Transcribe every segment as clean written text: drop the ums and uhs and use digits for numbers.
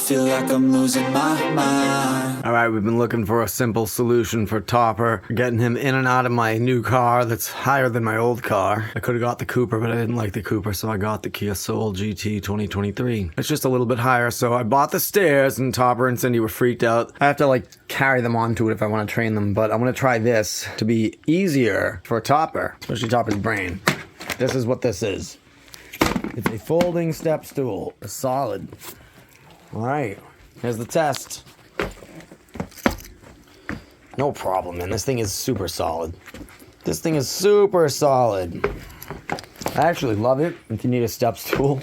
feel like I'm losing my mind. Alright, we've been looking for a simple solution for Topper, getting him in and out of my new car that's higher than my old car. I could have got the Cooper, but I didn't like the Cooper, so I got the Kia Soul GT 2023. It's just a little bit higher, so I bought the stairs, and Topper and Cindy were freaked out. I have to like carry them onto it if I want to train them, but I'm going to try this to be easier for Topper, especially Topper's brain. This is what this is. It's a folding step stool. It's solid. Alright, here's the test. No problem, man. This thing is super solid. This thing is super solid. I actually love it. If you need a step stool,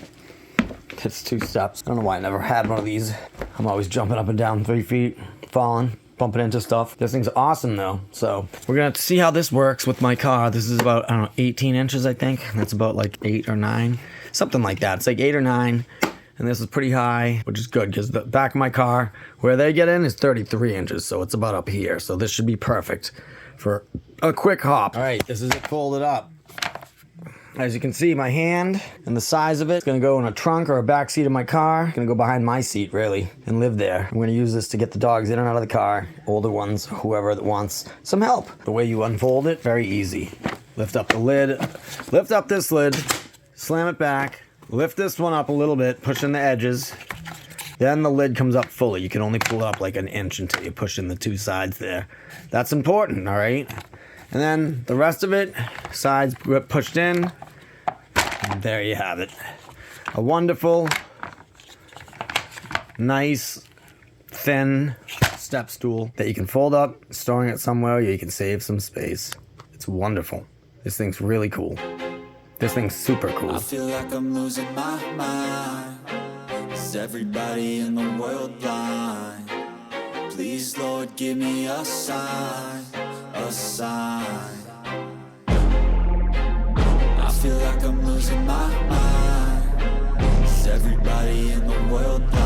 it's 2 steps. I don't know why I never had one of these. I'm always jumping up and down 3 feet, falling, bumping into stuff. This thing's awesome though. So we're gonna see how this works with my car. This is about, I don't know, 18 inches, I think. That's about like 8 or 9, something like that. It's like 8 or 9. And this is pretty high, which is good because the back of my car, where they get in, is 33 inches. So it's about up here. So this should be perfect for a quick hop. All right, this is it folded up. As you can see, my hand and the size of it is going to go in a trunk or a back seat of my car. It's going to go behind my seat, really, and live there. I'm going to use this to get the dogs in and out of the car, older ones, whoever that wants some help. The way you unfold it, very easy. Lift up the lid, lift up this lid, slam it back. Lift this one up a little bit, push in the edges. Then the lid comes up fully. You can only pull it up like an inch until you push in the 2 sides there. That's important, all right? And then the rest of it, sides pushed in. And there you have it. A wonderful, nice, thin step stool that you can fold up, storing it somewhere, you can save some space. It's wonderful. This thing's really cool. This thing's super cool. I feel like I'm losing my mind. Is everybody in the world blind? Please, Lord, give me a sign, a sign. I feel like I'm losing my mind. Is everybody in the world blind?